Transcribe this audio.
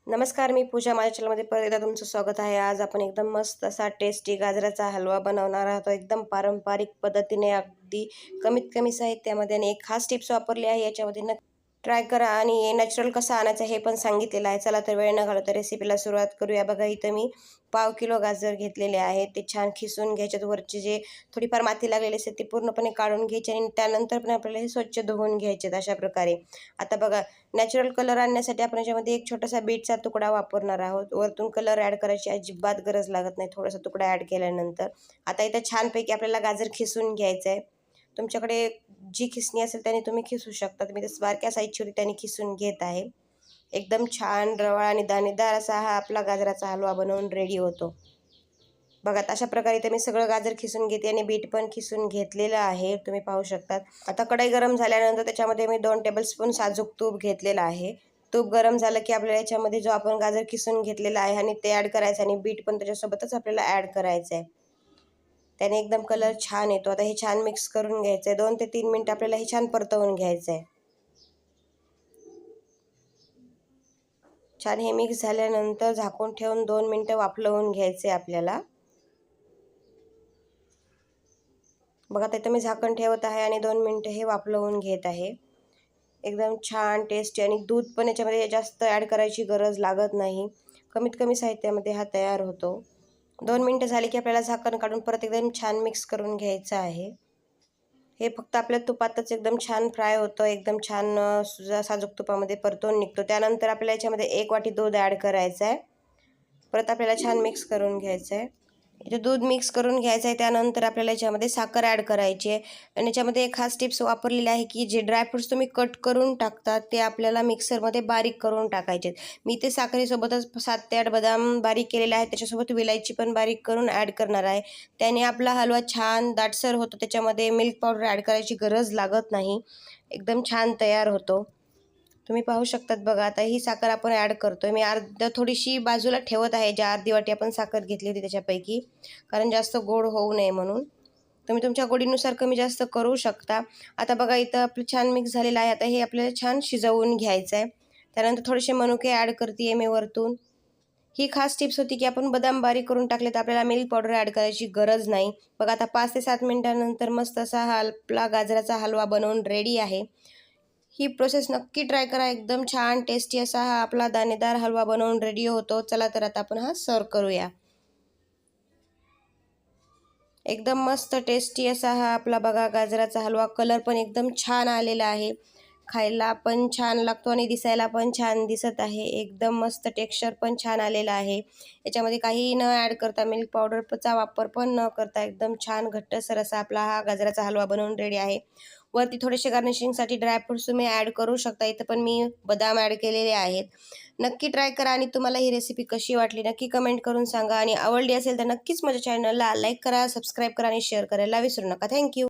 नमस्कार, मी पूजा. माझ्या चॅनलमध्ये परत एकदा तुमचं स्वागत आहे. आज आपण एकदम मस्त असा टेस्टी गाजराचा हलवा बनवणार आहोत. एकदम पारंपरिक पद्धतीने, अगदी कमीत कमी साहित्यामध्ये, आणि एक खास टिप्स वापरली आहे याच्यामध्ये. ट्राय करा आणि नॅचरल कसा आणायचा हे पण सांगितलेलं आहे. चला तर वेळ न घालवता रेसिपीला सुरुवात करूया. बघा, इथं मी पाव किलो गाजर घेतलेले आहे. ते छान खिसून घ्यायच्यात. वरचे जे थोडीफार माती लागलेली असते ते पूर्णपणे काढून घ्यायचे आणि त्यानंतर पण आपल्याला हे स्वच्छ धुवून घ्यायचे अशा प्रकारे. आता बघा, नॅचरल कलर आणण्यासाठी आपण याच्यामध्ये एक छोटासा बीटचा तुकडा वापरणार आहोत. वरतून कलर ॲड करायची अजिबात गरज लागत नाही थोडासा तुकडा ॲड केल्यानंतर. आता इथं छानपैकी आपल्याला गाजर खिसून घ्यायचं आहे. तुमच्याकडे जी खिसणी असेल त्याने तुम्ही खिसू शकता. मी तसं बारक्या साईजची होती त्याने खिसून घेत आहे. एकदम छान रवाळ आणि दाणेदार असा हा आपला गाजराचा हलवा बनवून रेडी होतो. बघा, अशा प्रकारे इथे मी सगळं गाजर खिसून घेते आणि बीट पण खिसून घेतलेलं आहे, तुम्ही पाहू शकता. आता कढई गरम झाल्यानंतर त्याच्यामध्ये मी 2 टेबलस्पून साजूक तूप घेतलेलं आहे. तूप गरम झालं की आपल्याला याच्यामध्ये जो आपण गाजर खिसून घेतलेला आहे आणि ते ॲड करायचं, आणि बीट पण त्याच्यासोबतच आपल्याला ॲड करायचं आहे. त्याने एकदम कलर छान येतो. आता हे छान मिक्स करून घ्यायचं आहे. 2 ते 3 मिनिट आपल्याला हे छान परतवून घ्यायचं आहे. छान हे मिक्स झाल्यानंतर झाकून ठेवून 2 मिनिटं वाफलवून घ्यायचे आपल्याला. बघा, आता मी झाकण ठेवत आहे आणि 2 मिनिटं हे वाफलवून घेत आहे. एकदम छान टेस्टी, आणि दूध पण याच्यामध्ये जास्त ॲड करायची गरज लागत नाही. कमीत कमी साहित्यामध्ये हा तयार होतो. 2 मिनिटं झाली की आपल्याला झाकण काढून परत एकदम छान मिक्स करून घ्यायचं आहे. हे फक्त आपल्या तुपातच एकदम छान फ्राय होतं. एकदम छान साजूक तुपामध्ये परतून निघतो. त्यानंतर आपल्याला याच्यामध्ये 1 वाटी दूध ॲड करायचं आहे. परत आपल्याला छान मिक्स करून घ्यायचं आहे. इथे दूध मिक्स करून घ्यायचं आहे. त्यानंतर आपल्याला याच्यामध्ये साखर ॲड करायची आहे. आणि याच्यामध्ये एक खास टिप्स वापरलेली आहे की जे ड्रायफ्रूट्स तुम्ही कट करून टाकता ते आपल्याला मिक्सरमध्ये बारीक करून टाकायचे आहेत. मी ते साखरेसोबतच 7 ते 8 बदाम बारीक केलेले आहेत. त्याच्यासोबत विलायची पण बारीक करून ॲड करणार आहे. त्याने आपला हलवा छान दाटसर होतो. त्याच्यामध्ये मिल्क पावडर ॲड करायची गरज लागत नाही. एकदम छान तयार होतो. तुम्ही पाहू शकतात. बघा, आता ही साखर आपण ॲड करतोय. मी थोडीशी बाजूला ठेवत आहे, ज्या अर्धी वाटी आपण साखर घेतली होती त्याच्यापैकी, कारण जास्त गोड होऊ नये म्हणून. तुम्ही तुमच्या गोडीनुसार कमी जास्त करू शकता. आता बघा, इथं आपलं छान मिक्स झालेलं आहे. आता हे आपल्याला छान शिजवून घ्यायचं आहे. त्यानंतर थोडेसे मनुके ॲड करते मी वरतून. ही खास टिप्स होती की आपण बदाम बारीक करून टाकले तर आपल्याला मिल्क पावडर ॲड करायची गरज नाही. बघा, आता 5 ते 7 मिनिटांनंतर मस्त असा हा आपला गाजराचा हलवा बनवून रेडी आहे. ही प्रोसेस नक्की ट्राय करा. एकदम छान टेस्टी असा हा आपला दाणेदार हलवा बनवून रेडी होतो. चला तर आता आपण हा सर्व करूया. एकदम मस्त टेस्टी असा हा आपला बघा गाजराचा हलवा. कलर पण एकदम छान आलेला आहे. खायला पण छान लागतो आणि दिसायला पण छान दिसत आहे. एकदम मस्त टेक्स्चर पण छान आलेलं आहे. याच्यामध्ये काहीही न ॲड करता, मिल्क पावडरचा वापर पण न करता, एकदम छान घट्टसर असा आपला हा गाजराचा हलवा बनवून रेडी आहे. वरती थोडेसे गार्निशिंगसाठी ड्रायफ्रूट्स तुम्ही ॲड करू शकता. इथं पण मी बदाम ॲड केलेले आहेत. नक्की ट्राय करा, आणि तुम्हाला ही रेसिपी कशी वाटली नक्की कमेंट करून सांगा. आणि आवडली असेल तर नक्कीच माझ्या चॅनलला लाईक करा, सबस्क्राईब करा आणि शेअर करायला विसरू नका. थँक्यू.